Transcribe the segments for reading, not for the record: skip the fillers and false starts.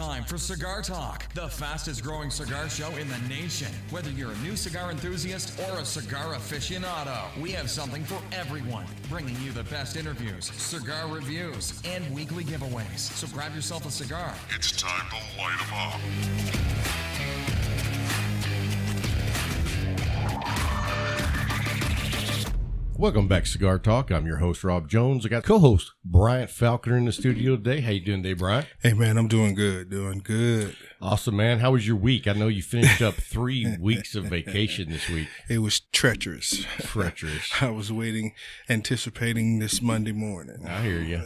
time for Cigar Talk, the fastest growing cigar show in the nation. Whether you're a new cigar enthusiast or a cigar aficionado, we have something for everyone, bringing you the best interviews, cigar reviews, and weekly giveaways. So grab yourself a cigar. It's time to light 'em up. Welcome back to Cigar Talk. I'm your host, Rob Jones. I got co-host Bryant Falconer in the studio today. How you doing today, Bryant? Hey, man, I'm doing good, Awesome, man. How was your week? I know you finished up 3 weeks of vacation this week. It was treacherous. I was anticipating this Monday morning. I hear you.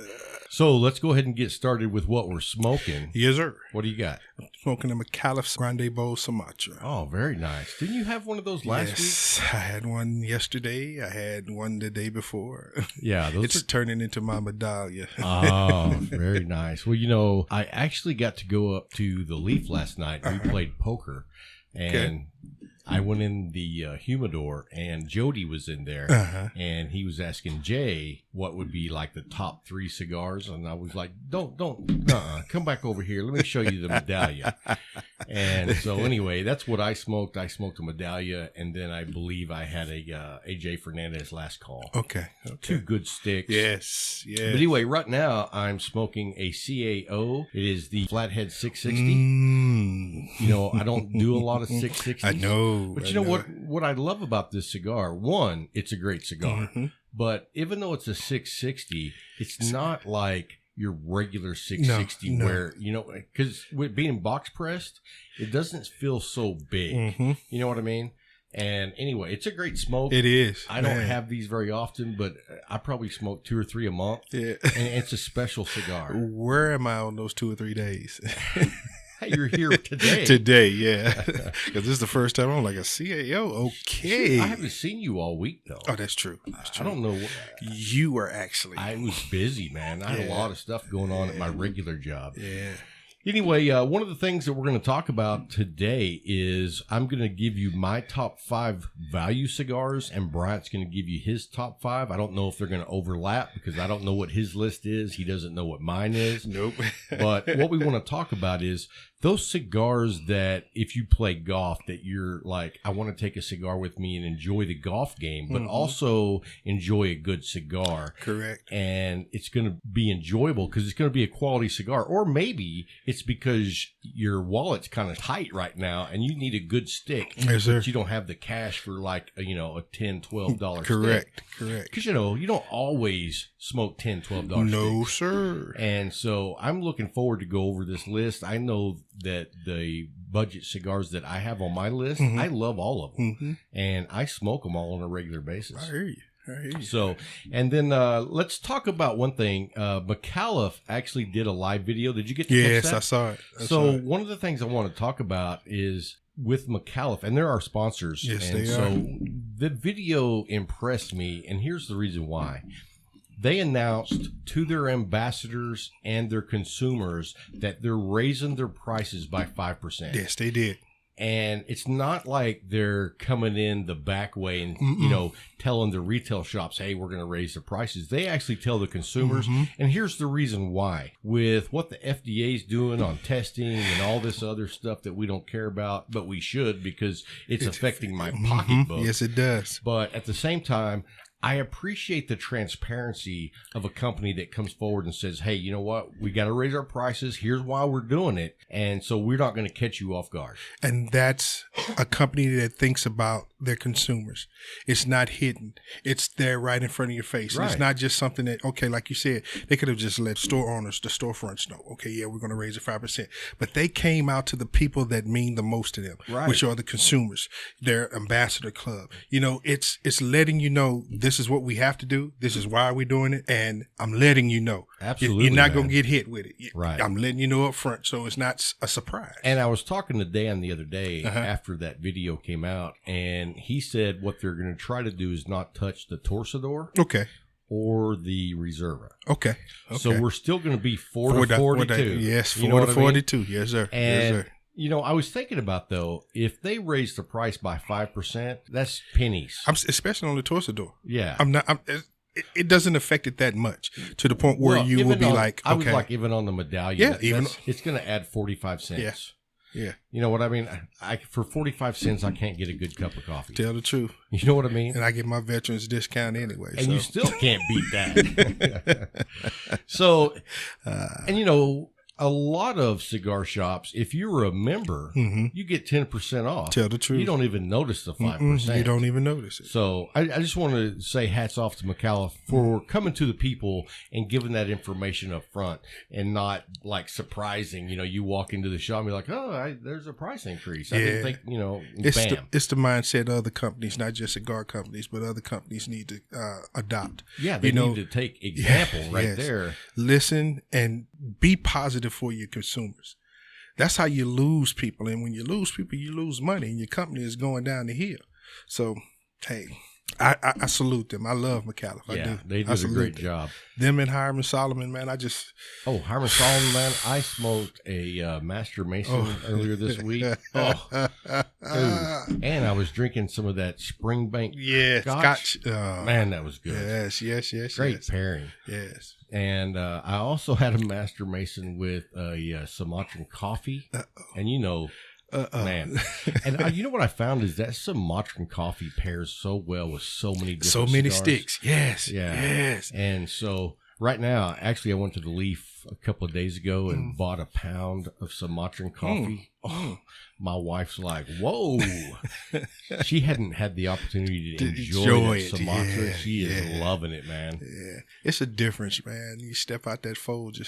So let's go ahead and get started with what we're smoking. Yes, sir. What do you got? I'm smoking a McAuliffe Grande Bowl Sumatra. Oh, very nice. Didn't you have one of those last week? Yes, I had one yesterday. I had one the day before. Yeah. It's turning into my medallion. Oh, very nice. Well, you know, I actually got to go up to the Leaf last night. We played poker. And I went in the humidor, and Jody was in there, and he was asking Jay what would be like the top 3 cigars, and I was like, don't, come back over here. Let me show you the medallion. And so anyway, that's what I smoked. I smoked a medallion, and then I believe I had a AJ Fernandez last call. Okay. 2 good sticks. Yes. But anyway, right now I'm smoking a CAO. It is the Flathead 660. You know, I don't do a lot of 660s. I know. But you know what I love about this cigar? One, it's a great cigar. But even though it's a 660, it's not like your regular 660 where, you know, because with being box pressed, it doesn't feel so big. You know what I mean? And anyway, it's a great smoke. It is. I don't have these very often, but I probably smoke 2 or 3 a month. Yeah. And it's a special cigar. Where am I on those 2 or 3 days? Hey, you're here today. Today, yeah. Because this is the first time I'm like a CAO. Okay. I haven't seen you all week, though. Oh, that's true. I don't know. You were actually. I was busy, man. I had a lot of stuff going on at my regular job. Yeah. Anyway, one of the things that we're going to talk about today is I'm going to give you my top 5 value cigars, and Bryant's going to give you his top 5. I don't know if they're going to overlap because I don't know what his list is. He doesn't know what mine is. Nope. But what we want to talk about is those cigars that if you play golf that you're like, I want to take a cigar with me and enjoy the golf game, but also enjoy a good cigar. Correct. And it's going to be enjoyable because it's going to be a quality cigar. Or maybe it's because your wallet's kind of tight right now and you need a good stick. Yes, sir. But you don't have the cash for like, a $10, $12 Correct. stick. Correct. Because, you don't always smoke $10, $12 No, sticks. sir. And so I'm looking forward to go over this list. I know that the budget cigars that I have on my list, I love all of them. And I smoke them all on a regular basis. I hear you. So, and then let's talk about one thing. McAuliffe actually did a live video. Did you get to catch that? Yes, I saw it. One of the things I want to talk about is with McAuliffe, and they're our sponsors. Yes, and they so are. the video impressed me, and here's the reason why. They announced to their ambassadors and their consumers that they're raising their prices by 5%. Yes, they did. And it's not like they're coming in the back way and, telling the retail shops, hey, we're going to raise the prices. They actually tell the consumers. And here's the reason why. With what the FDA is doing on testing and all this other stuff that we don't care about, but we should because it's affecting my pocketbook. Yes, it does. But at the same time, I appreciate the transparency of a company that comes forward and says, hey, you know what? We got to raise our prices. Here's why we're doing it. And so we're not going to catch you off guard. And that's a company that thinks about their consumers. It's not hidden. It's there right in front of your face. Right. It's not just something that, okay, like you said, they could have just let store owners, the storefronts know, okay, yeah, we're going to raise it 5%. But they came out to the people that mean the most to them, which are the consumers, their ambassador club. It's letting you know this is what we have to do. This is why we're doing it. And I'm letting you know. Absolutely. You're not going to get hit with it. Right. I'm letting you know up front. So it's not a surprise. And I was talking to Dan the other day after that video came out, and he said what they're going to try to do is not touch the Torcedor. Okay. Or the Reserva. Okay. So we're still going to be 4 to 42. Yes, 4 to 42. Yes, sir. And, yes, sir. I was thinking about, though, if they raise the price by 5%, that's pennies. Especially on the Torcedor. Yeah. it doesn't affect it that much to the point where you will be like, okay. I was like, even on the medallion, Yeah, it's going to add 45 cents. Yeah. You know what I mean? For 45 cents, I can't get a good cup of coffee. Tell the truth. You know what I mean? And I get my veterans discount anyway. And you still can't beat that. So, and you know, a lot of cigar shops, if you're a member, you get 10% off. Tell the truth. You don't even notice the 5%. You don't even notice it. So I just want to say hats off to McAuliffe for coming to the people and giving that information up front and not like surprising. You know, you walk into the shop and be like, oh, there's a price increase. I didn't think, you know, bam. It's the mindset other companies, not just cigar companies, but other companies need to adopt. Yeah, they need to take example there. Listen and be positive for your consumers. That's how you lose people. And when you lose people, you lose money and your company is going down the hill. So, hey, I salute them. I love McAuliffe. I do. They did a great job. Them and Hiram Solomon, man, Hiram Solomon, man, I smoked a Master Mason earlier this week. Dude. And I was drinking some of that Springbank Scotch. Man, that was good. Yes. Great pairing. Yes. And I also had a Master Mason with a Sumatran coffee. And you know, man. And you know what I found is that Sumatran coffee pairs so well with so many different cigars. Sticks. Yes. Yeah. Yes. And so right now, actually, I went to the Leaf a couple of days ago and bought a pound of Sumatran coffee. Oh, my wife's like, whoa. She hadn't had the opportunity to enjoy Sumatra. She is loving it, man. Yeah. It's a difference, man. You step out that fold.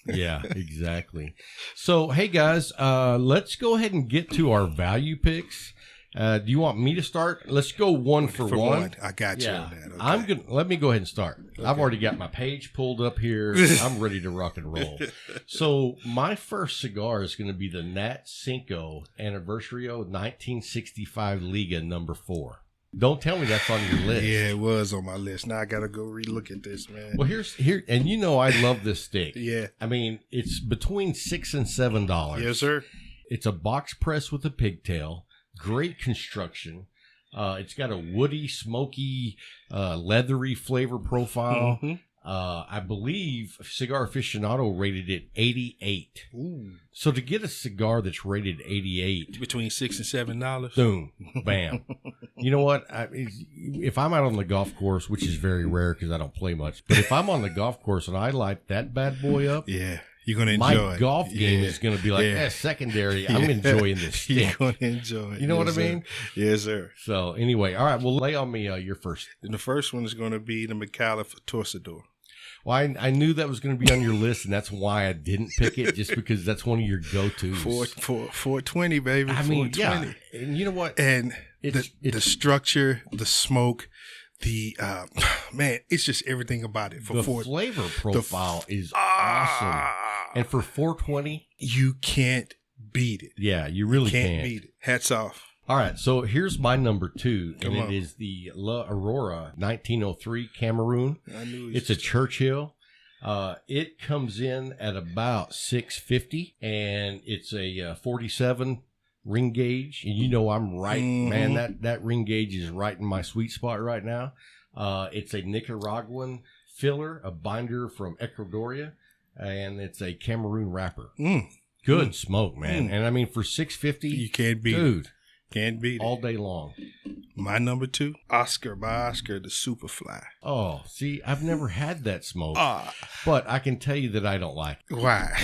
Yeah, exactly. So, hey, guys, let's go ahead and get to our value picks. Do you want me to start? Let's go one for one. I got you on that. Okay. Let me go ahead and start. Okay. I've already got my page pulled up here. I'm ready to rock and roll. So my first cigar is going to be the Nat Cinco Anniversario 1965 Liga number 4. Don't tell me that's on your list. Yeah, it was on my list. Now I got to go relook at this, man. Well, here, and you know I love this stick. Yeah. I mean, it's between $6 and $7. Yes, sir. It's a box press with a pigtail. Great construction. It's got a woody, smoky, leathery flavor profile. I believe Cigar Aficionado rated it 88. Ooh. So to get a cigar that's rated 88, between $6 and $7, boom, bam. You know what? If I'm out on the golf course, which is very rare because I don't play much, but if I'm on the golf course and I light that bad boy up, yeah. You're going to enjoy my golf game is going to be like, secondary. I'm enjoying this stick. You're going to enjoy it. You know what I mean? Yes, sir. So, anyway, all right. Well, lay on me your first. And the first one is going to be the McAuliffe Torcedor. Well, I knew that was going to be on your list, and that's why I didn't pick it, just because that's one of your go-tos. 420, baby. I mean, 420. Yeah. And you know what? And the structure, the smoke, man, it's just everything about it. The flavor profile is awesome. And for 420, you can't beat it. Yeah, you really can't beat it. Hats off. All right, so here's my number 2, and it is the La Aurora 1903 Cameroon. I knew it's a Churchill. It comes in at about $6.50, and it's a 47 ring gauge. And you know I'm right, man. That ring gauge is right in my sweet spot right now. It's a Nicaraguan filler, a binder from Ecuadoria. And it's a Cameroon wrapper. Good smoke, man. And I mean, for $6.50, you can't beat it. Can't beat it. All day long. My number 2, Oscar by Oscar, the Superfly. Oh, see, I've never had that smoke. But I can tell you that I don't like it. Why?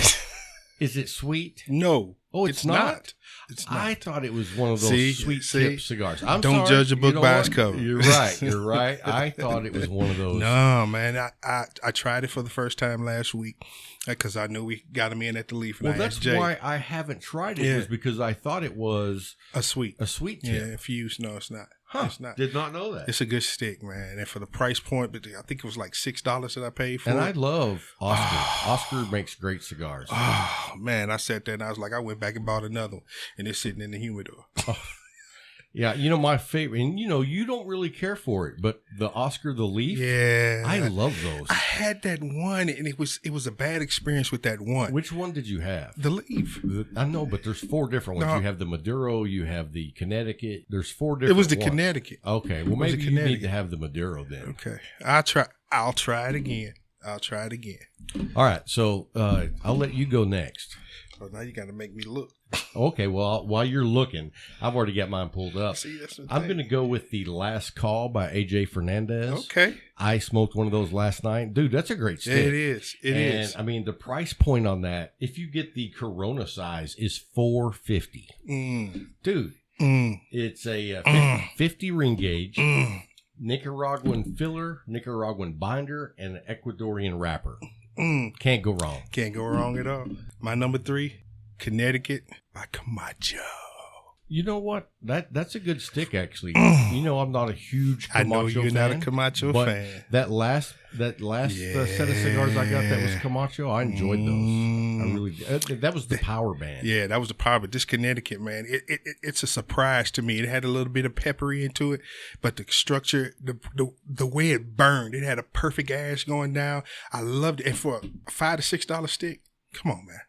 Is it sweet? No. Oh, it's not? It's not. I thought it was one of those sweet tip cigars. Don't judge a book by its cover. You're right. You're right. I thought it was one of those. No, man. I tried it for the first time last week because I knew we got them in at the Leaf. Well, that's why I haven't tried it. Was because I thought it was a sweet tip. Yeah, infused. No, it's not. Huh. It's not. Did not know that. It's a good stick, man. And for the price point, but I think it was like $6 that I paid for it. And I love Oscar. Oscar makes great cigars. Oh, man. I sat there and I was like, I went back and bought another one. And it's sitting in the humidor. Yeah, my favorite, and you don't really care for it, but the Oscar the Leaf, Yeah, I love those. I had that one, and it was a bad experience with that one. Which one did you have? The Leaf. I know, but there's 4 different ones. No. You have the Maduro, you have the Connecticut. There's 4 different. It was the ones. Connecticut. Okay, well maybe you need to have the Maduro then. Okay, I'll try it again. All right, so I'll let you go next. Oh, now you got to make me look. Okay, well, while you're looking, I've already got mine pulled up. See, that's the I'm thing. going to go with the Last Call by AJ Fernandez. Okay. I smoked one of those last night. Dude, that's a great stick. It is. It is. I mean, the price point on that, if you get the Corona size, is $450. Dude, it's a 50 ring gauge, Nicaraguan filler, Nicaraguan binder, and an Ecuadorian wrapper. Can't go wrong. Can't go wrong at all. My number 3, Connecticut by Camacho. You know what? That's a good stick, actually. I'm not a huge Camacho I know you're fan, not a Camacho but fan. That last set of cigars I got that was Camacho, I enjoyed those. I really did. That was the power band. Yeah, that was the power. But this Connecticut, man, it's a surprise to me. It had a little bit of peppery into it, but the structure, the way it burned, it had a perfect ash going down. I loved it. And for a $5 to $6 stick, come on, man.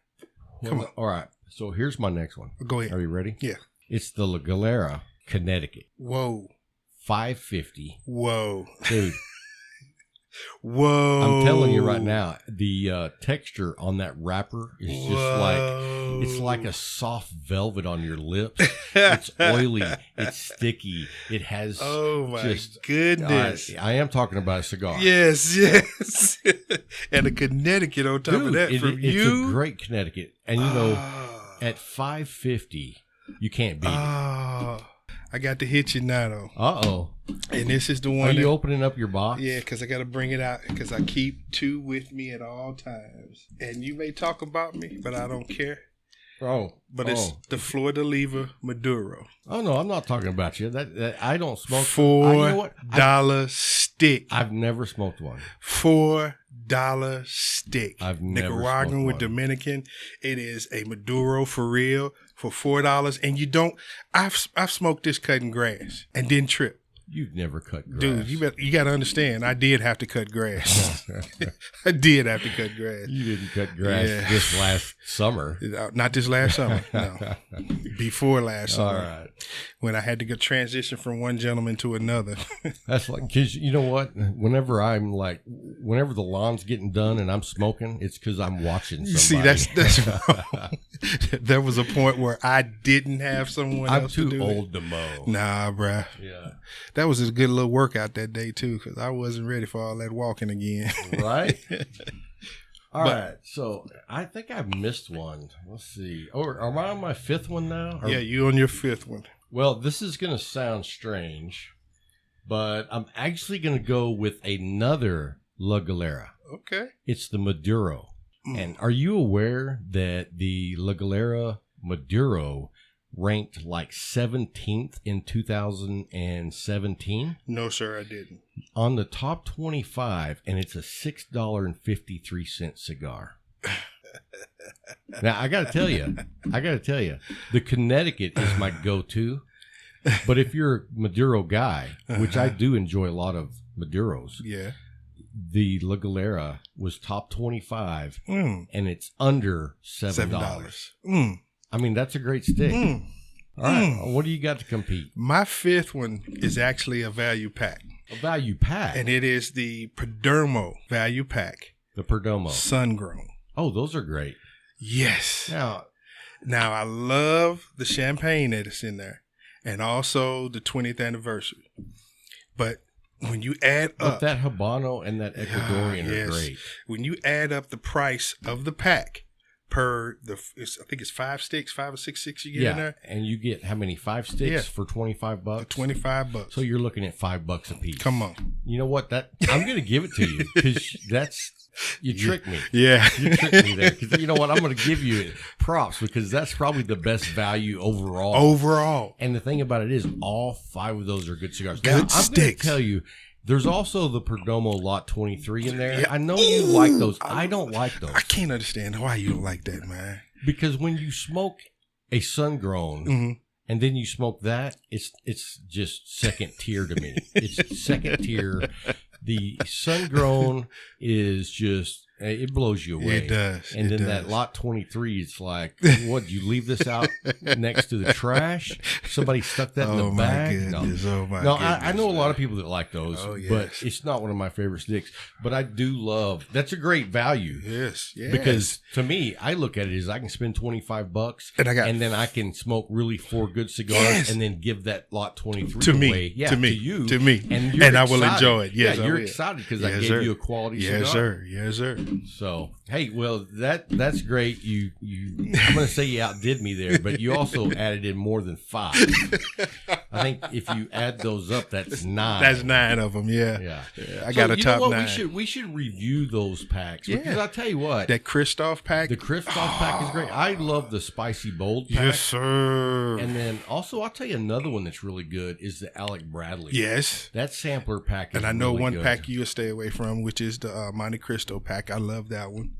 Come on. All right. So here's my next one. Go ahead. Are you ready? Yeah. It's the La Galera, Connecticut. Whoa. $550. Whoa. Dude. Whoa. I'm telling you right now, the texture on that wrapper is just it's like a soft velvet on your lips. It's oily. It's sticky. It has oh my goodness. I am talking about a cigar. Yes. And a Connecticut on top of that from you. It's a great Connecticut. And at $550, you can't beat it. I got to hit you now, though. Uh-oh. And this is the one. Are you opening up your box? Yeah, because I got to bring it out because I keep 2 with me at all times. And you may talk about me, but I don't care. But it's the Flor de Oliva Maduro. Oh, no, I'm not talking about you. That I don't smoke. $4 stick. I've never smoked one. $4 stick. I've never Nicaraguan smoked with one. Dominican. It is a Maduro for real for $4. And you don't. I've smoked this cutting grass and didn't trip. You've never cut grass. Dude, you got to understand, I did have to cut grass. I did have to cut grass. You didn't cut grass this last summer. Not this last summer, no. Before last summer. All right. When I had to go transition from one gentleman to another. That's like, because you know what? Whenever the lawn's getting done and I'm smoking, it's because I'm watching somebody. You see, that's wrong. There was a point where I didn't have someone else to do it. I'm too old to mow. Nah, bruh. Yeah. That was a good little workout that day, too, because I wasn't ready for all that walking again. Right? All right. So I think I missed one. Let's see. Am I on my 5th one now? Yeah, you on your 5th one. Well, this is going to sound strange, but I'm actually going to go with another La Galera. Okay. It's the Maduro. And are you aware that the La Galera Maduro ranked like 17th in 2017? No, sir, I didn't. On the top 25, and it's a $6.53 cigar. Now, I got to tell you, the Connecticut is my go-to. But if you're a Maduro guy, which I do enjoy a lot of Maduros, yeah, the La Galera was top 25, and it's under $7. I mean, that's a great stick. All right, what do you got to compete? My 5th one is actually a value pack. A value pack? And it is the Perdomo value pack. The Perdomo. Sun-grown. Oh, those are great. Yes. Now I love the champagne that is in there, and also the 20th anniversary. But when you add up that Habano and that Ecuadorian are great. When you add up the price of the pack per I think it's 5 sticks, 5 or 6 sticks you get in there. And you get how many? 5 sticks for $25? $25. So you're looking at $5 a piece. Come on. You know what? I'm going to give it to you because you tricked me. Yeah. You tricked me there. Because you know what? I'm going to give you props because that's probably the best value overall. And the thing about it is all 5 of those are good cigars. Good sticks. I'm going to tell you, there's also the Perdomo Lot 23 in there. Yeah. I know you like those. I don't like those. I can't understand why you don't like that, man. Because when you smoke a sun-grown, and then you smoke that, it's just second tier to me. It's second tiar. The sun grown is just, it blows you away. It does. And it then does. that lot 23, it's like, what, you leave this out next to the trash? Somebody stuck that in the bag? No, I know a lot of people that like those, Oh, yes. but it's not one of my favorite sticks. But I do love, that's a great value. Yes. Because to me, I look at it as I can spend $25 and then I can smoke really 4 good cigars and then give that lot 23 to me, away. Yeah, to me, to you. to me. And, you're I will enjoy it. Yes, yeah, I you're will. excited because Yes, I gave sir. you a quality cigar. Yes, sir. Yes, sir. So, hey, well, that's great. You I'm going to say you outdid me there, but you also added in more than 5. I think if you add those up, that's 9. That's 9 of them. Yeah. Yeah. I got a you top know what? 9. We should review those packs Yeah. because I tell you what, That Christoph pack. the Christoph pack is great. I love the spicy bold pack. Yes, sir. And then also, I'll tell you another one that's really good is the Alec Bradley. Yes. That sampler pack is And I know really one good. pack you'll stay away from, which is the Monte Cristo pack. I love that one.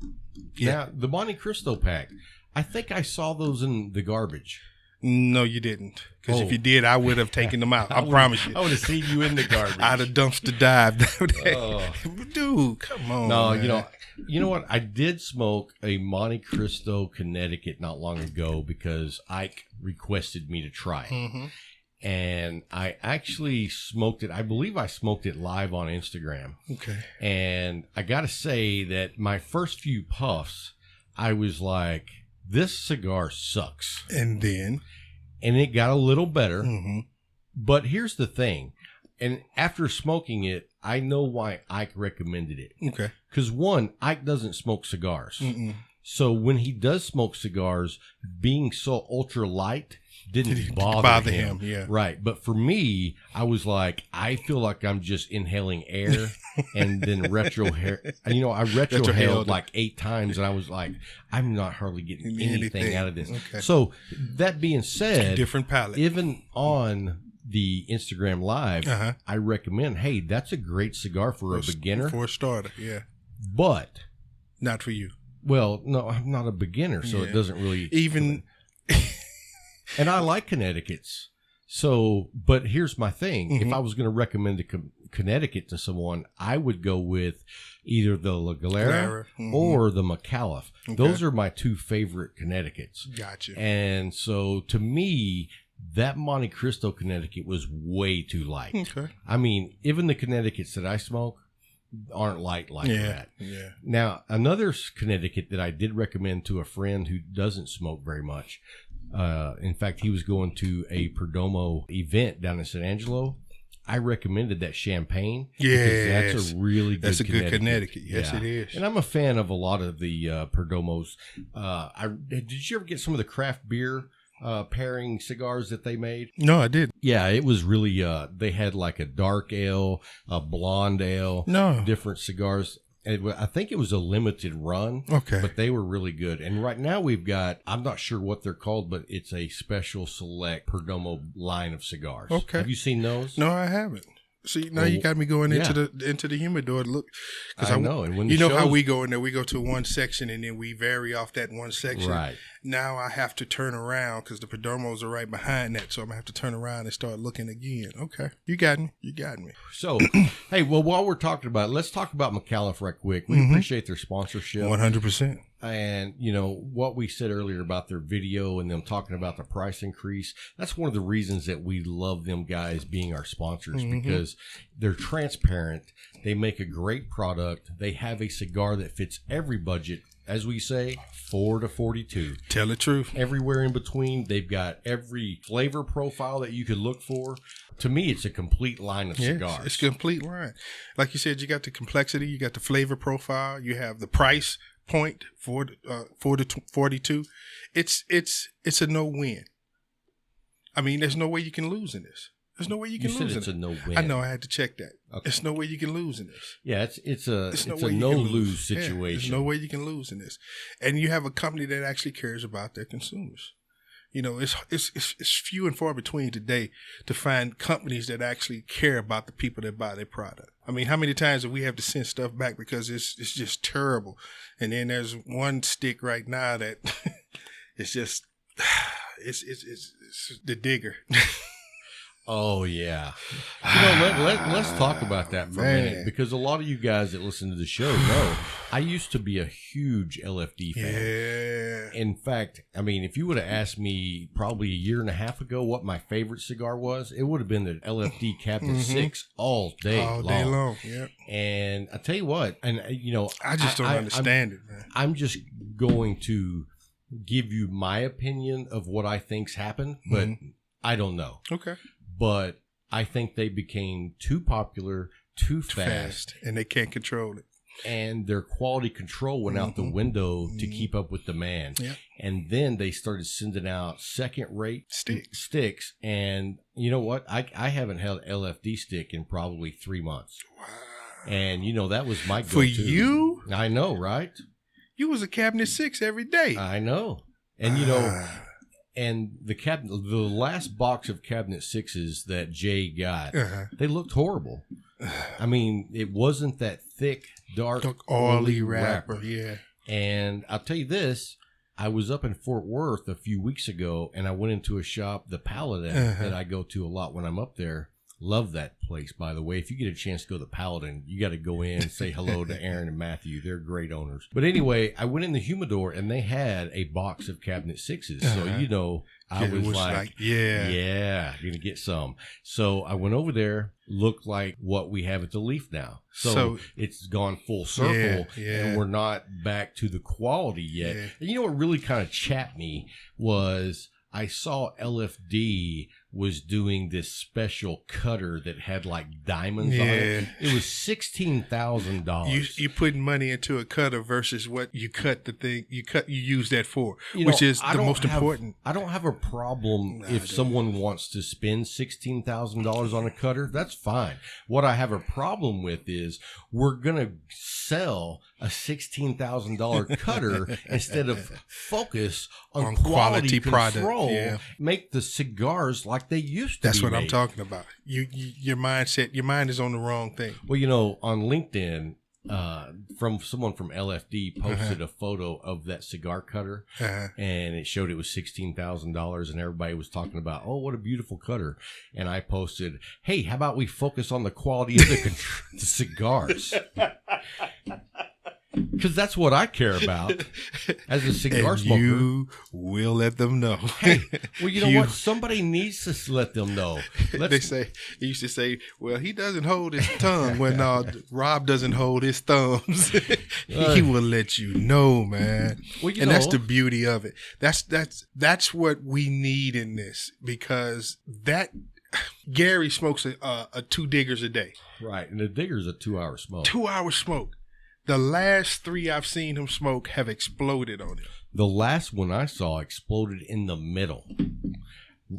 Yeah. Now, the Monte Cristo pack, I think I saw those in the garbage. No, you didn't. Because Oh. if you did, I would have taken them out. I promise you. I would have seen you in the garbage. I'd have dumpster dived down there. Oh. Dude, come on. No, man. you know what? I did smoke a Monte Cristo Connecticut not long ago because Ike requested me to try it. Mhm. And I actually smoked it. I believe I smoked it live on Instagram. Okay. And I got to say that my first few puffs, I was like, this cigar sucks. And then. And it got a little better. Mm-hmm. But here's the thing. And after smoking it, I know why Ike recommended it. Okay. Because one, Ike doesn't smoke cigars. Mm-mm. So when he does smoke cigars, being so ultra light didn't bother him. Yeah. Right. But for me, I was like, I feel like I'm just inhaling air and then I retrohaled like 8 times and I was like, I'm not hardly getting anything out of this. Okay. So that being said, Different palette. even on the Instagram live, Uh-huh. I recommend, hey, that's a great cigar for a beginner. For a starter, yeah. But, Not for you. well, no, I'm not a beginner, so Yeah. it doesn't really. Even. And I like Connecticut's. So, but here's my thing. Mhm. If I was going to recommend a Connecticut to someone, I would go with either the La Galera Galera, mhm. or the McAuliffe. Okay. Those are my 2 favorite Connecticut's. Gotcha. And so to me, that Monte Cristo Connecticut was way too light. Okay. I mean, even the Connecticut's that I smoke aren't light like that. Yeah. Now, another Connecticut that I did recommend to a friend who doesn't smoke very much. In fact, he was going to a Perdomo event down in San Angelo. I recommended that Champagne. Yes. Because that's a really good That's a good Connecticut. Yes, Yeah. it is. And I'm a fan of a lot of the Perdomos. Did you ever get some of the craft beer pairing cigars that they made? No, I didn't. Yeah, it was really, they had like a dark ale, a blonde ale, No. different cigars. I think it was a limited run, Okay. but they were really good. And right now we've got, I'm not sure what they're called, but it's a special select Perdomo line of cigars. Okay. Have you seen those? No, I haven't. See, now Well, you got me going yeah. into the humidor to look. I know. And when you the know how shows- we go in there, we go to one section and then we vary off that one section. Right. Now I have to turn around because the Perdomos are right behind that, so I'm gonna have to turn around and start looking again. Okay, you got me. You got me. So, hey, well, while we're talking about it, let's talk about McAuliffe right quick. We appreciate their sponsorship. 100%. And, you know, what we said earlier about their video and them talking about the price increase, that's one of the reasons that we love them guys being our sponsors because they're transparent. They make a great product. They have a cigar that fits every budget, as we say, 4 to 42. Tell the truth. Everywhere in between, they've got every flavor profile that you could look for. To me, it's a complete line of cigars. It's complete line. Like you said, you got the complexity, you got the flavor profile, you have the price point for 4 to 42. It's a no-win. I mean, there's no way you can lose in this. There's no way you can You lose said in it's it. a no-win. I know. I had to check that. Okay. There's no way you can lose in this. Yeah, it's a way you can no-lose situation. Yeah, there's no way you can lose in this. And you have a company that actually cares about their consumers. You know, it's few and far between today to find companies that actually care about the people that buy their product. I mean, how many times do we have to send stuff back because it's just terrible? And then there's one stick right now that it's just it's the digger. Oh yeah, let's talk about that for a minute, because a lot of you guys that listen to the show know I used to be a huge LFD fan. Yeah. In fact, I mean, if you would have asked me probably a year and a half ago what my favorite cigar was, it would have been the LFD Cabinet 6 all day long. Yep. And I tell you what, and I just don't understand it, man. I'm just going to give you my opinion of what I think's happened, but I don't know. Okay. But I think they became too popular, too fast, and they can't control it. And their quality control went out the window to keep up with demand. Yep. And then they started sending out second-rate sticks. And you know what? I haven't held LFD stick in probably 3 months. Wow. And that was my go-to. For you? I know, right? You was a Cabinet 6 every day. I know. And and the last box of Cabinet 6s that Jay got, they looked horrible. I mean, it wasn't that thick, dark, oily wrapper. Yeah. And I'll tell you this, I was up in Fort Worth a few weeks ago, and I went into a shop, the Paladin, that I go to a lot when I'm up there. Love that place, by the way. If you get a chance to go to the Paladin, you got to go in and say hello to Aaron and Matthew. They're great owners. But anyway, I went in the humidor, and they had a box of Cabinet 6s. So, I was like, yeah, going to get some. So I went over there, looked like what we have at the Leaf now. So it's gone full circle, and we're not back to the quality yet. Yeah. And what really kind of chapped me was I saw LFD was doing this special cutter that had like diamonds on it. It was $16,000. You putting money into a cutter versus what you cut the thing you use that for, which is the most important. I don't have a problem if someone wants to spend $16,000 on a cutter. That's fine. What I have a problem with is we're gonna sell a $16,000 cutter instead of focus on quality control. Yeah. Make the cigars like they used to. That's be what made. I'm talking about. Your mindset, your mind is on the wrong thing. Well, on LinkedIn, from someone from LFD posted a photo of that cigar cutter, and it showed it was $16,000, and everybody was talking about, oh, what a beautiful cutter. And I posted, hey, how about we focus on the quality of the cigars? Because that's what I care about as a cigar smoker. You will let them know. Hey, well, you know what? Somebody needs to let them know. They used to say, well, he doesn't hold his tongue when Rob doesn't hold his thumbs. He will let you know, man. Well, that's the beauty of it. That's what we need in this, because Gary smokes a 2 diggers a day. Right, and the digger's a 2-hour smoke. 2-hour smoke. The last 3 I've seen him smoke have exploded on him. The last one I saw exploded in the middle.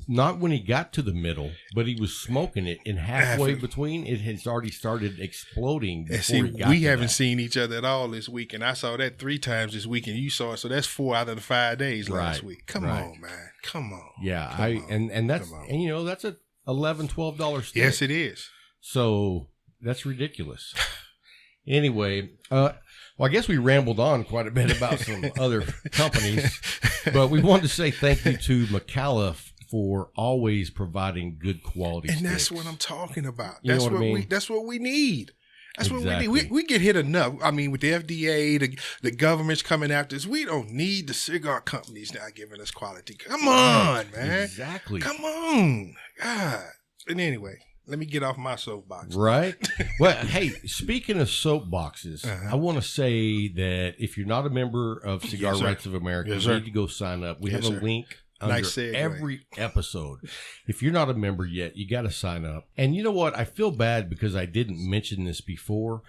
Not when he got to the middle, but he was smoking it, and halfway between, it has already started exploding before he got we to haven't that. seen each other at all this week, and I saw that 3 times this week, and you saw it, so that's 4 out of the 5 days last week. Come on, man. Come on. Yeah, that's a $11, $12 stick. Yes, it is. So that's ridiculous. Anyway, I guess we rambled on quite a bit about some other companies, but we wanted to say thank you to McAuliffe for always providing good quality sticks. And that's what I'm talking about. That's what I mean? That's what we need. That's exactly. what we need. We get hit enough. I mean, with the FDA, the government's coming after us. We don't need the cigar companies now giving us quality. Come on, man. Exactly. Come on. God. And anyway, let me get off my soapbox. Right. Well, hey, speaking of soapboxes, I want to say that if you're not a member of Cigar Rights of America, you need to go sign up. We have a link under every episode. If you're not a member yet, you got to sign up. And you know what? I feel bad because I didn't mention this before,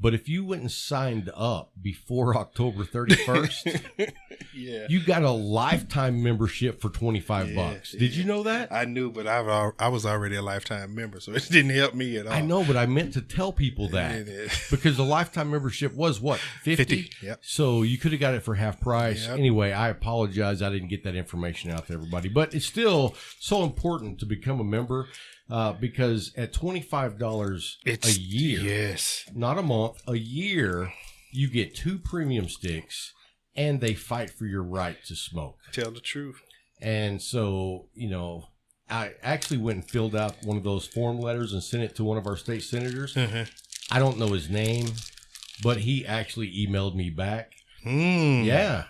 but if you went and signed up before October 31st, you got a lifetime membership for $25. Did you know that? I knew, but I was already a lifetime member, so it didn't help me at all. I know, but I meant to tell people that because the lifetime membership was what, 50? Yep. So you could have got it for half price. Yep. Anyway, I apologize. I didn't get that information out to everybody, but it's still so important to become a member. Because at $25 a year, not a month, a year, you get 2 premium sticks, and they fight for your right to smoke. Tell the truth. And so, I actually went and filled out one of those form letters and sent it to one of our state senators. I don't know his name, but he actually emailed me back. Yeah.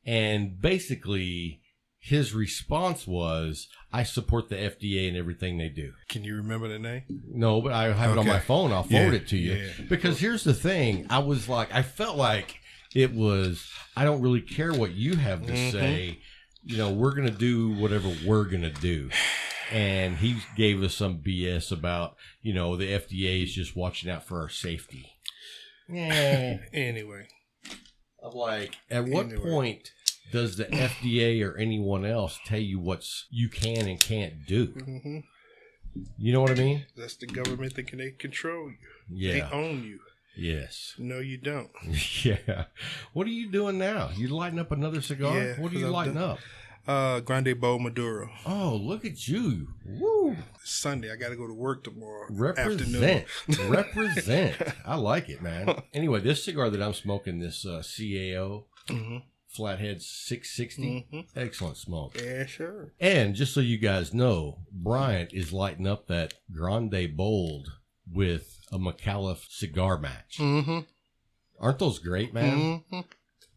And basically, his response was, I support the FDA and everything they do. Can you remember the name? No, but I have it on my phone. I'll forward it to you. Yeah. Because here's the thing. I felt like it was, I don't really care what you have to say. We're going to do whatever we're going to do. And he gave us some BS about, the FDA is just watching out for our safety. Anyway. I'm like, at what point does the FDA or anyone else tell you what you can and can't do? You know what I mean? That's the government thinking they control you. Yeah. They own you. Yes. No, you don't. Yeah. What are you doing now? You lighting up another cigar? Yeah, what are you lighting up? Grande Bowl Maduro. Oh, look at you. Woo. Sunday. I got to go to work tomorrow Represent. afternoon. Represent. I like it, man. Anyway, this cigar that I'm smoking, this CAO Flathead 660, excellent smoke. Yeah, sure. And just so you guys know, Bryant is lighting up that Grande Bold with a McAuliffe cigar match. Aren't those great, man?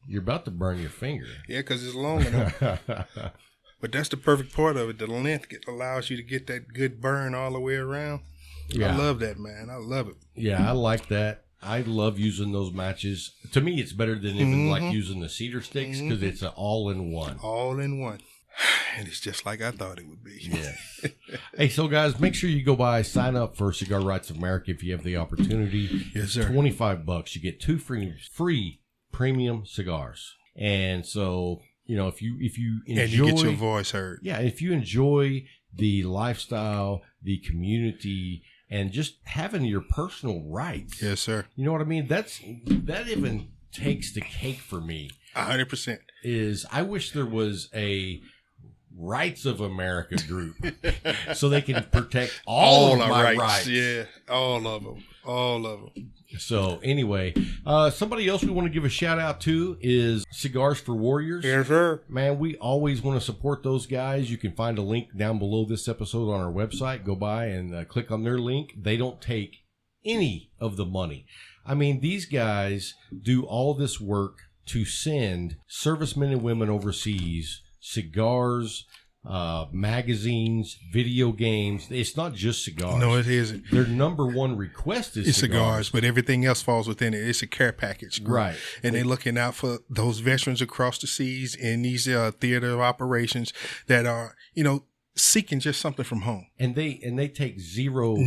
You're about to burn your finger. Yeah, because it's long enough. But that's the perfect part of it. The length allows you to get that good burn all the way around. Yeah. I love that, man. I love it. Yeah, I like that. I love using those matches. To me, it's better than even like using the cedar sticks because it's an all-in-one. All-in-one. And it's just like I thought it would be. Yeah. Hey, so guys, make sure you go by, sign up for Cigar Rights of America if you have the opportunity. Yes, sir. $25. You get 2 free premium cigars. And so, if you enjoy, and you get your voice heard. Yeah, if you enjoy the lifestyle, the community, and just having your personal rights. Yes, sir. You know what I mean? That even takes the cake for me. 100%. Is I wish there was a Rights of America group so they can protect all of my rights. Yeah, all of them. All of them. So anyway, somebody else we want to give a shout out to is Cigars for Warriors. Yes, sir. Man, we always want to support those guys. You can find a link down below this episode on our website. Go by and click on their link. They don't take any of the money. I mean, these guys do all this work to send servicemen and women overseas cigars, magazines, video games. It's not just cigars. No, it isn't. Their number one request is cigars, but everything else falls within it. It's a care package. Right. And they're looking out for those veterans across the seas in these theater of operations that are, seeking just something from home. And they take zero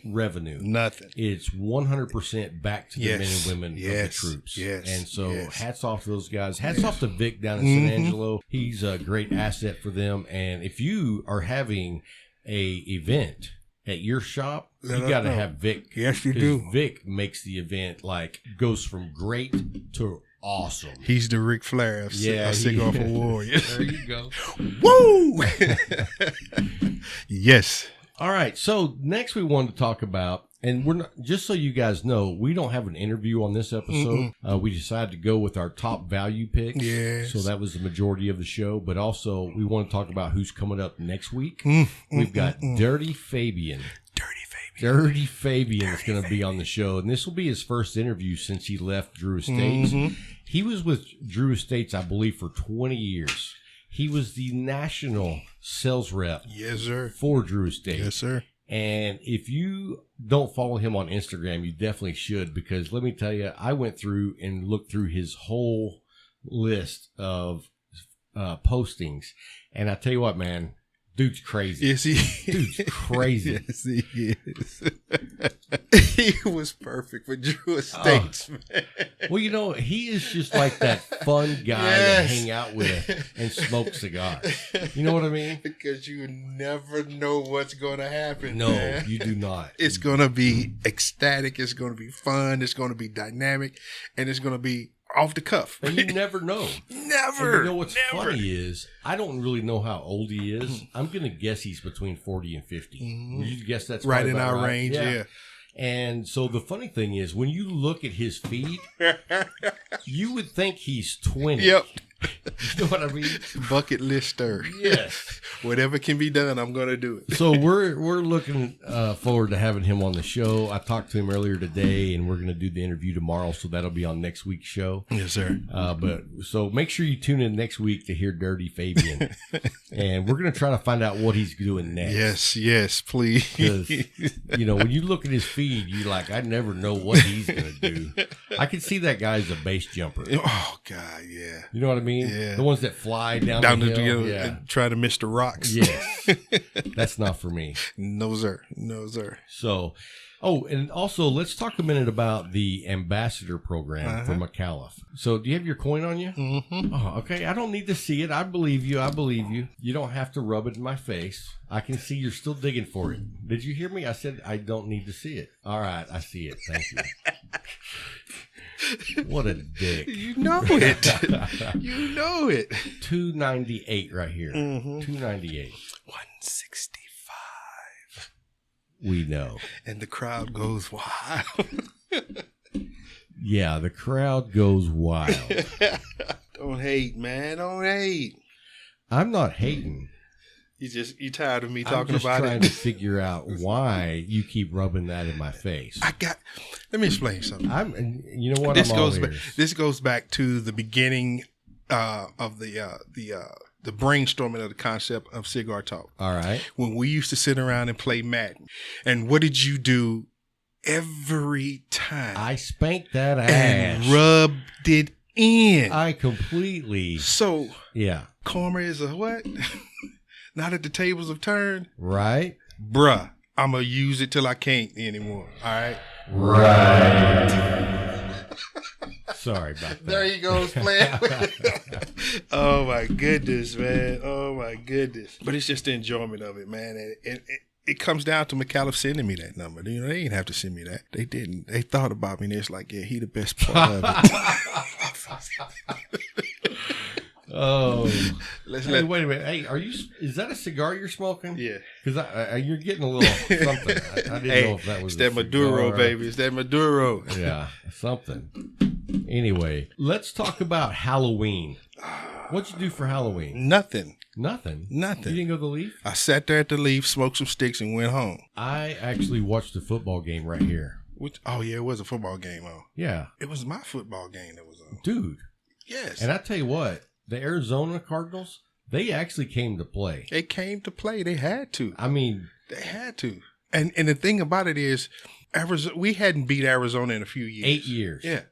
revenue. Nothing. It's 100% back to the men and women of the troops. Yes. And so hats off to those guys. Hats off to Vic down in San Angelo. He's a great asset for them. And if you are having a event at your shop, you got to have Vic. Yes, you do. Vic makes the event goes from great to awesome. He's the Ric Flair of Cigar for Warriors. There you go. Woo! Yes. All right. So next we wanted to talk about, and we're not, just so you guys know, we don't have an interview on this episode. We decided to go with our top value picks. Yes. So that was the majority of the show. But also we want to talk about who's coming up next week. We've got Dirty Fabian. Dirty Fabian is going to be on the show, and this will be his first interview since he left Drew Estates. He was with Drew Estates, I believe, for 20 years. He was the national sales rep for Drew Estates. Yes, sir. And if you don't follow him on Instagram, you definitely should, because let me tell you, I went through and looked through his whole list of postings, and I tell you what, man, dude's crazy. Yes, he is. Dude's crazy. Yes, he is. He was perfect for Drew Estates, man. Well, he is just like that fun guy to hang out with and smoke cigars. You know what I mean? Because you never know what's going to happen. No, man. you do not. It's going to be ecstatic. It's going to be fun. It's going to be dynamic. And it's going to be off the cuff. And you never know. Never. And what's funny is, I don't really know how old he is. I'm going to guess he's between 40 and 50. You guess that's right in our range, yeah. And so the funny thing is, when you look at his feed, you would think he's 20. Yep. You know what I mean? Bucket lister. Yes. Whatever can be done, I'm going to do it. So we're looking forward to having him on the show. I talked to him earlier today, and we're going to do the interview tomorrow, so that'll be on next week's show. Yes, sir. But so make sure you tune in next week to hear Dirty Fabian, and we're going to try to find out what he's doing next. Yes, please. Because, when you look at his feed, you're like, I never know what he's going to do. I can see that guy as a base jumper. Oh, God, yeah. You know what I mean? Yeah. The ones that fly down the hill. And try to miss the rocks. Yes. That's not for me. No, sir. No, sir. So, and also let's talk a minute about the ambassador program for McAuliffe. So, do you have your coin on you? Mm-hmm. Oh, okay. I don't need to see it. I believe you. You don't have to rub it in my face. I can see you're still digging for it. Did you hear me? I said I don't need to see it. All right. I see it. Thank you. What a dick. You know it. You know it. 298 right here. 298. 165. We know. And the crowd goes wild. Yeah, the crowd goes wild. Don't hate, man. Don't hate. I'm not hating. You tired of me talking about it? I'm just trying to figure out why you keep rubbing that in my face. Let me explain something. You know what? This goes back to the beginning of the brainstorming of the concept of Cigar Talk. All right. When we used to sit around and play Madden. And what did you do every time? I spanked that ass. And rubbed it in. I completely. So, yeah. Karma is a what? Now that the tables have turned. Right. Bruh, I'm going to use it till I can't anymore. All right? Right. Sorry about that. There he goes playing. Oh, my goodness, man. Oh, my goodness. But it's just the enjoyment of it, man. And it comes down to McAuliffe sending me that number. They didn't have to send me that. They didn't. They thought about me, and it's like, yeah, he the best part of it. Oh, hey, wait a minute. Hey, is that a cigar you're smoking? Yeah. Because you're getting a little something. I didn't know if that was it's that Maduro, baby. It's that Maduro. Yeah, something. Anyway, let's talk about Halloween. What'd you do for Halloween? Nothing. Nothing? You didn't go to the Leaf? I sat there at the Leaf, smoked some sticks, and went home. I actually watched the football game right here. It was a football game on. Yeah. It was my football game that was on. Dude. Yes. And I tell you what, the Arizona Cardinals, they actually came to play. They came to play. They had to. I mean. They had to. And the thing about it is, we hadn't beat Arizona in a few years. 8 years. Yeah.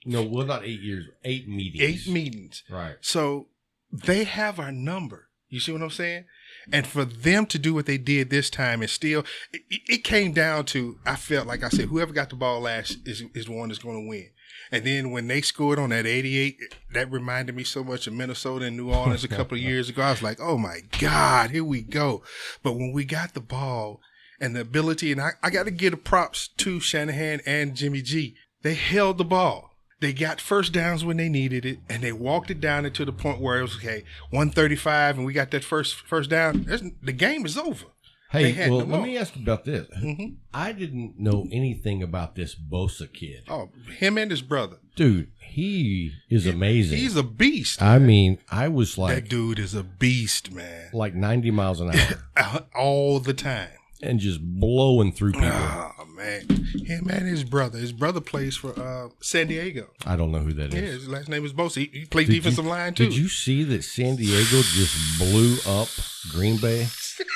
Not 8 years. 8 meetings. 8 meetings. Right. So they have our number. You see what I'm saying? And for them to do what they did this time and still, it came down to, I felt like I said, whoever got the ball last is the one that's going to win. And then when they scored on that 88, that reminded me so much of Minnesota and New Orleans a couple of years ago. I was like, oh my God, here we go. But when we got the ball and the ability, and I got to give the props to Shanahan and Jimmy G, they held the ball. They got first downs when they needed it, and they walked it down to the point where it was, 135, and we got that first down. The game is over. Hey, well, let me ask you about this. Mm-hmm. I didn't know anything about this Bosa kid. Oh, him and his brother. Dude, he is amazing. He's a beast. I mean, I was like... That dude is a beast, man. Like 90 miles an hour. All the time. And just blowing through people. Oh, man. Him and his brother. His brother plays for San Diego. I don't know who that is. Yeah, his last name is Bosa. He played defensive line, too. Did you see that San Diego just blew up Green Bay?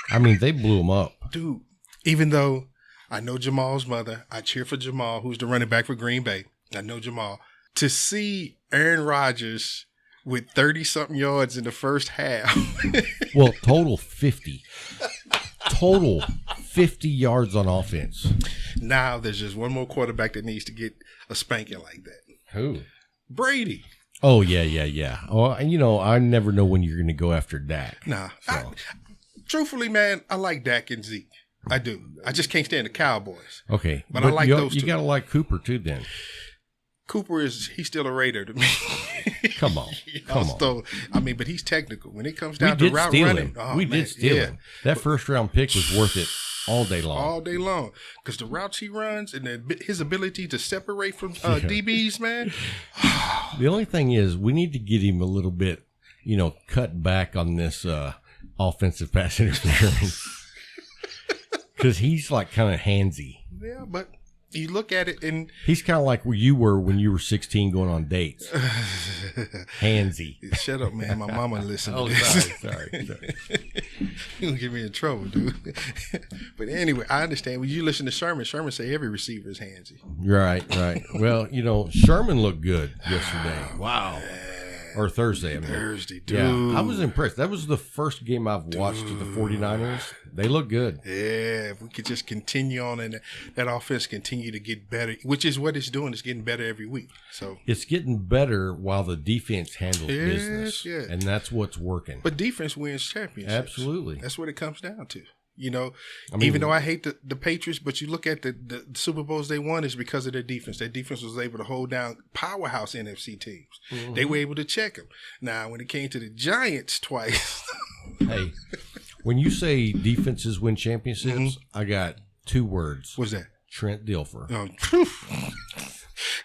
I mean, they blew them up. Dude, even though I know Jamal's mother, I cheer for Jamal, who's the running back for Green Bay. I know Jamal. To see Aaron Rodgers with 30-something yards in the first half. Well, total 50. Total 50 yards on offense. Now there's just one more quarterback that needs to get a spanking like that. Who? Brady. Oh, yeah. Oh, I never know when you're going to go after Dak. Nah. So. Truthfully, man, I like Dak and Zeke. I do. I just can't stand the Cowboys. Okay. But I like those two. You got to like Cooper, too, then. Cooper he's still a Raider to me. Come on. But he's technical. When it comes down to route running. We did steal him. That first-round pick was worth it all day long. All day long. Because the routes he runs and his ability to separate from DBs, man. The only thing is we need to get him a little bit cut back on this offensive pass interference. Because he's like kind of handsy. Yeah, but you look at it and he's kind of like where you were when you were 16 going on dates. Handsy. Shut up, man. My mama listened to this. Oh, Sorry. You're going to get me in trouble, dude. But anyway, I understand. When you listen to Sherman say every receiver is handsy. Right. Well, Sherman looked good yesterday. Wow. Or Thursday, Thursday, dude. Yeah, I was impressed. That was the first game I've watched of the 49ers. They look good. Yeah, if we could just continue on and that offense continue to get better, which is what it's doing. It's getting better every week. So it's getting better while the defense handles business. Yeah. And that's what's working. But defense wins championships. Absolutely. That's what it comes down to. Even though I hate the Patriots, but you look at the Super Bowls they won is because of their defense. Their defense was able to hold down powerhouse NFC teams. Mm-hmm. They were able to check them. Now, when it came to the Giants twice. Hey, when you say defenses win championships, I got 2 words. What's that? Trent Dilfer.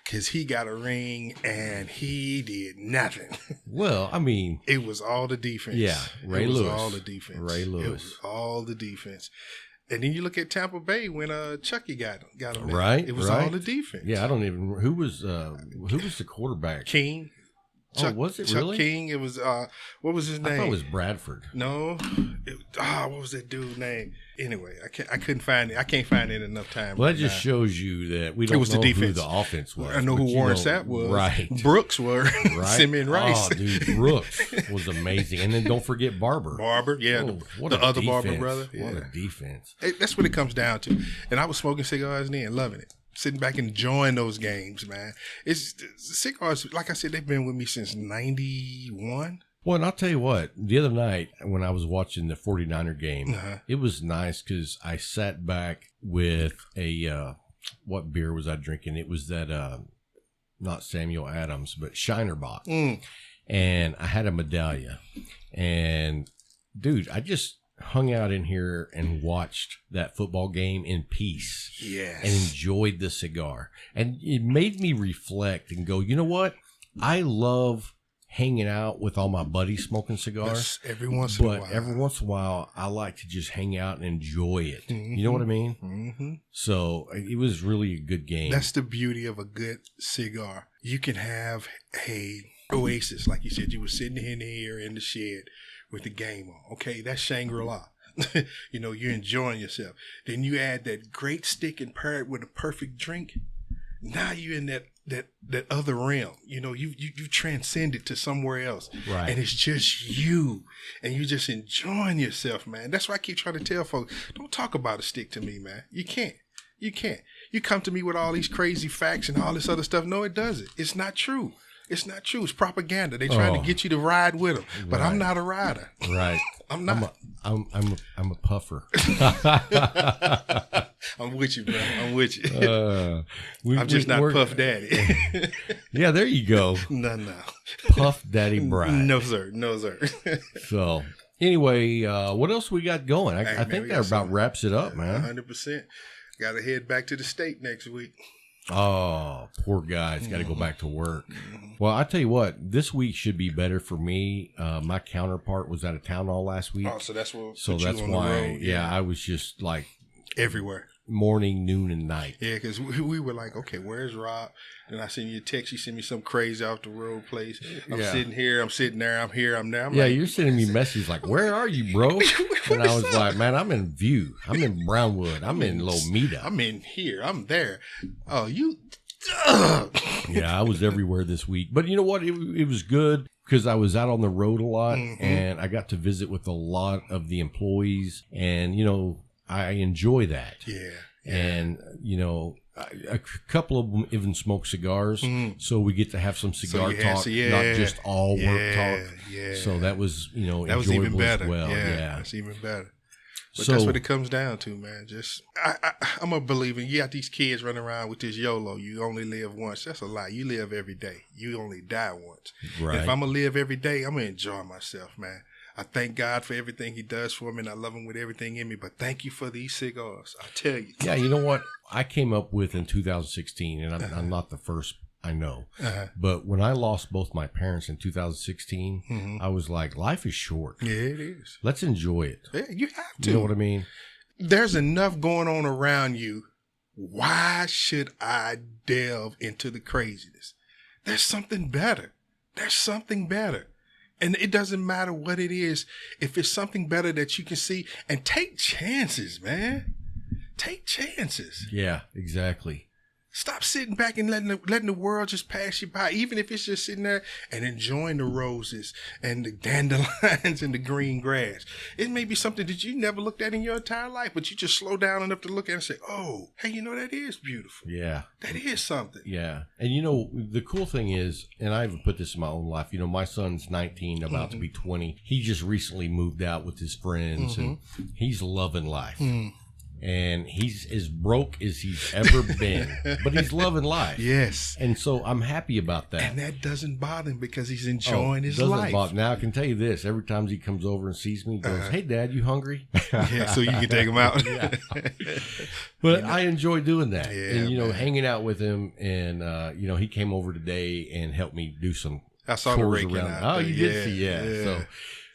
Because he got a ring and he did nothing. Well, I mean, it was all the defense. Yeah, Ray Lewis. All the defense. Ray Lewis. It was all the defense. And then you look at Tampa Bay when Chucky got him. Right. It was all the defense. Yeah, I don't even. Who was the quarterback? King. Was it Chuck really? King. It was what was his name? I thought it was Bradford. No. What was that dude's name? Anyway, I couldn't find it. I can't find it enough time. Well, that just shows you that we don't know who the offense was. I know who Warren Sapp was. Right. Brooks were. Right. Simeon Rice. Oh, dude, Brooks was amazing. And then don't forget Barber. Yeah. The other Barber brother. Yeah. What a defense. That's what it comes down to. And I was smoking cigars then, loving it. Sitting back enjoying those games, man. It's cigars, like I said, they've been with me since 91. Well, and I'll tell you what, the other night when I was watching the 49er game, it was nice because I sat back with what beer was I drinking? It was that, not Samuel Adams, but Shinerbach. And I had a Medallia. And, dude, I just hung out in here and watched that football game in peace. Yes. And enjoyed the cigar. And it made me reflect and go, you know what? I love hanging out with all my buddies smoking cigars. Every once in a while. But every once in a while, I like to just hang out and enjoy it. Mm-hmm. You know what I mean? Mm-hmm. So it was really a good game. That's the beauty of a good cigar. You can have a oasis, like you said. You were sitting in here in the shed with the game on. Okay, that's Shangri-La. You're enjoying yourself. Then you add that great stick and pair it with a perfect drink. Now you're in that other realm. You transcended to somewhere else. Right. And it's just you. And you're just enjoying yourself, man. That's why I keep trying to tell folks, don't talk about a stick to me, man. You can't. You come to me with all these crazy facts and all this other stuff. No, it doesn't. It's not true. It's not true. It's propaganda. They trying to get you to ride with them, but I'm not a rider. Right. I'm not. I'm a puffer. I'm with you, bro. I'm with you. I'm just not Puff Daddy. Yeah, there you go. No. Puff Daddy Bryant. No, sir. So, anyway, what else we got going? I think that about wraps it up, man. 100%. Got to head back to the state next week. Oh, poor guy. He's got to go back to work. Well, I tell you what, this week should be better for me. My counterpart was out of town all last week. Oh, so that's what. So that's why. Yeah, I was just like everywhere. Morning, noon, and night. Yeah, because we were like, okay, where's Rob? And I sent you a text. You sent me some crazy off the road place. I'm sitting here. I'm sitting there. I'm here. I'm there. I'm you're sending me messages like, where are you, bro? And I was like, man, I'm in View. I'm in Brownwood. I'm in Lomita. I'm in here. I'm there. Oh, you. Yeah, I was everywhere this week. But you know what? It was good because I was out on the road a lot and I got to visit with a lot of the employees. And, I enjoy that. Yeah. And, a couple of them even smoke cigars. So we get to have some cigar talk, not just all work talk. Yeah. So that was, that was even better. As well. Yeah. That's even better. But that's what it comes down to, man. Just I'm a believer. You got these kids running around with this YOLO. You only live once. That's a lie. You live every day. You only die once. Right. If I'm going to live every day, I'm going to enjoy myself, man. I thank God for everything he does for me, and I love him with everything in me. But thank you for these cigars. I tell you. Yeah, you know what? I came up with in 2016, and I'm not the first I know. But when I lost both my parents in 2016, I was like, life is short. Yeah, it is. Let's enjoy it. Yeah, you have to. You know what I mean? There's enough going on around you. Why should I delve into the craziness? There's something better. There's something better. And it doesn't matter what it is. If it's something better that you can see, and take chances, man. Take chances. Yeah, exactly. Stop sitting back and letting the world just pass you by, even if it's just sitting there and enjoying the roses and the dandelions and the green grass. It may be something that you never looked at in your entire life, but you just slow down enough to look at it and say, oh, hey, that is beautiful. Yeah. That is something. Yeah. And the cool thing is, and I even put this in my own life, my son's 19, about to be 20. He just recently moved out with his friends and he's loving life. And he's as broke as he's ever been, but he's loving life. Yes. And so I'm happy about that. And that doesn't bother him because he's enjoying his life. Now I can tell you this, every time he comes over and sees me, he goes, hey, Dad, you hungry? Yeah, so you can take him out. Yeah. But I enjoy doing that. Yeah, and, hanging out with him. And, he came over today and helped me do some I saw chores the raking around. out. Oh, you did see, yeah. So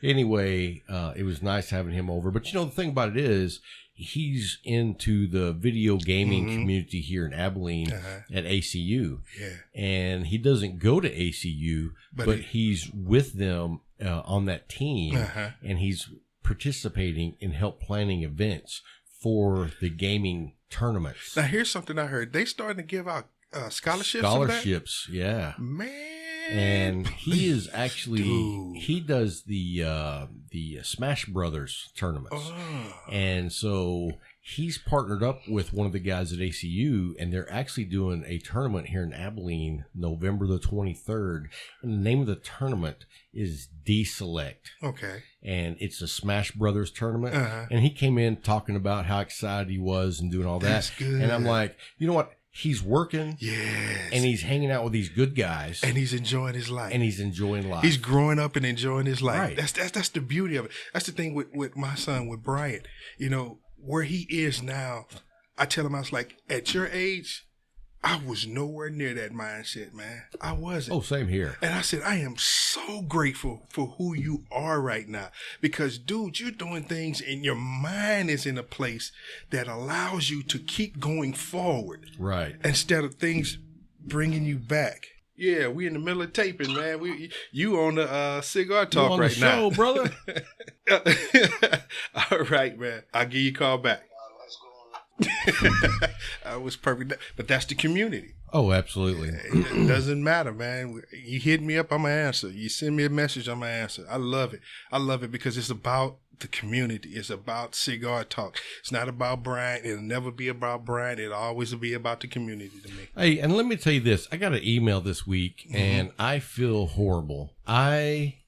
anyway, it was nice having him over. But, the thing about it is, he's into the video gaming community here in Abilene at ACU. Yeah. And he doesn't go to ACU, but he's with them on that team, and he's participating in help planning events for the gaming tournaments. Now, here's something I heard. They starting to give out scholarships. Scholarships, yeah. Man. And he is actually, he does the Smash Brothers tournaments. And so he's partnered up with one of the guys at ACU, and they're actually doing a tournament here in Abilene, November the 23rd. And the name of the tournament is D-Select. Okay. And it's a Smash Brothers tournament. And he came in talking about how excited he was and doing all that. That's good. And I'm like, you know what? He's working, yes, and he's hanging out with these good guys, and he's enjoying his life. He's growing up and enjoying his life. Right. That's the beauty of it. That's the thing with my son, with Bryant. Where he is now, I tell him, I was like, at your age, I was nowhere near that mindset, man. I wasn't. Oh, same here. And I said, I am so grateful for who you are right now. Because, dude, you're doing things and your mind is in a place that allows you to keep going forward. Right. Instead of things bringing you back. Yeah, we in the middle of taping, man. You on the Cigar Talk on right the show, now. brother. All right, man. I'll give you a call back. I was perfect, but that's the community. Oh, absolutely. It doesn't matter, man. You hit me up, I'm gonna answer. You send me a message, I'm gonna answer. I love it because it's about the community. It's about Cigar Talk. It's not about Bryant. It'll never be about Bryant. It'll always be about the community to me. Hey, and let me tell you this. I got an email this week, and I feel horrible. I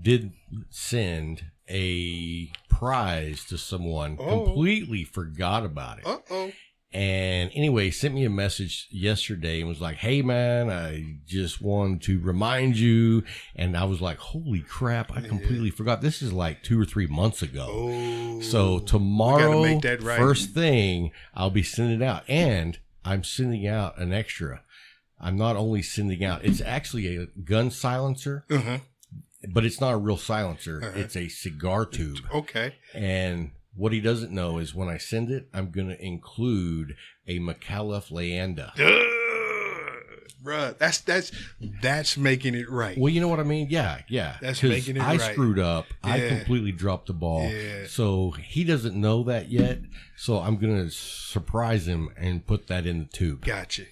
did send a prize to someone, completely forgot about it. And anyway, sent me a message yesterday and was like, hey, man, I just wanted to remind you. And I was like, holy crap, I completely forgot. This is like 2 or 3 months ago. So tomorrow, make that right. First thing, I'll be sending it out. And I'm sending out an extra. I'm not only sending out, it's actually a gun silencer. But it's not a real silencer. It's a cigar tube. Okay. And what he doesn't know is when I send it, I'm going to include a McAuliffe Leanda. Bruh, that's making it right. Well, you know what I mean? Yeah. That's making it right. I screwed up. Yeah. I completely dropped the ball. Yeah. So he doesn't know that yet. So I'm going to surprise him and put that in the tube. Gotcha.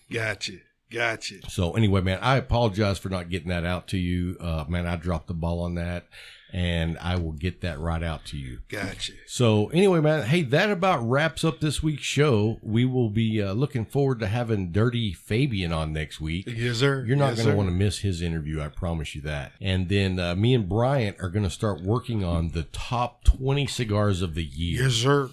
So anyway, man, I apologize for not getting that out to you. Man, I dropped the ball on that, and I will get that right out to you. Gotcha. So anyway, man, hey, that about wraps up this week's show. We will be looking forward to having Dirty Fabian on next week. Yes, sir. You're not going to want to miss his interview, I promise you that. And then me and Bryant are going to start working on the top 20 cigars of the year. Yes, sir.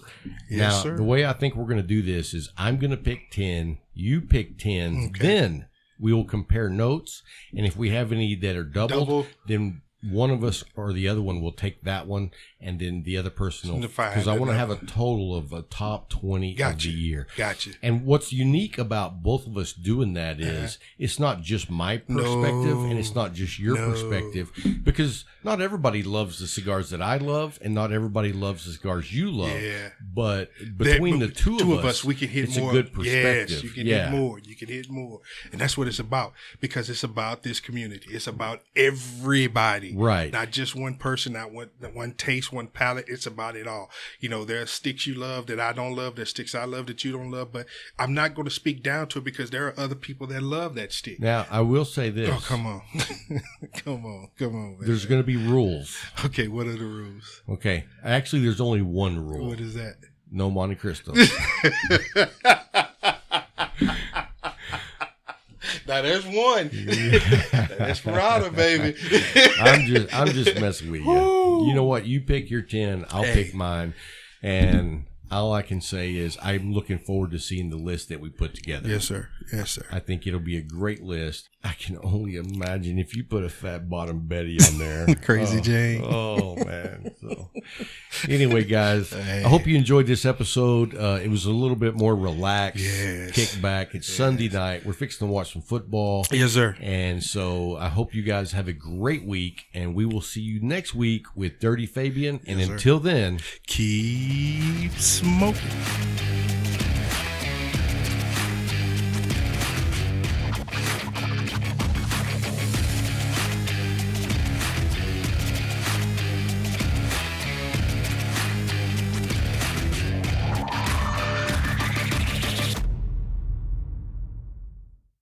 Now, the way I think we're going to do this is I'm going to pick 10, you pick 10, then we will compare notes, and if we have any that are doubled, then one of us or the other one will take that one, and then the other person will, because I want to have a total of a top 20 of the year. Gotcha. And what's unique about both of us doing that is it's not just my perspective and it's not just your perspective, because not everybody loves the cigars that I love and not everybody loves the cigars you love. Yeah. But between the two of us, we can hit it's more. a good perspective. Yes, you can hit more. You can hit more. And that's what it's about, because it's about this community. It's about everybody. Right. Not just one person, not one taste, one palate. It's about it all. You know, there are sticks you love that I don't love. There's sticks I love that you don't love. But I'm not going to speak down to it because there are other people that love that stick. Now, I will say this. Oh, come on. come on, man. There's going to be rules. Okay, what are the rules? Okay. Actually, there's only one rule. What is that? No Monte Cristo. Now there's one. That's Ferrata, baby. I'm just messing with you. You know what? You pick your 10. I'll pick mine. And all I can say is I'm looking forward to seeing the list that we put together. Yes, sir. Yes, sir. I think it'll be a great list. I can only imagine if you put a Fat Bottom Betty on there. Crazy Jane. Oh, man. So, anyway, guys, I hope you enjoyed this episode. It was a little bit more relaxed, kick back. It's Sunday night. We're fixing to watch some football. Yes, sir. And so I hope you guys have a great week, and we will see you next week with Dirty Fabian. And until then, keep smoking.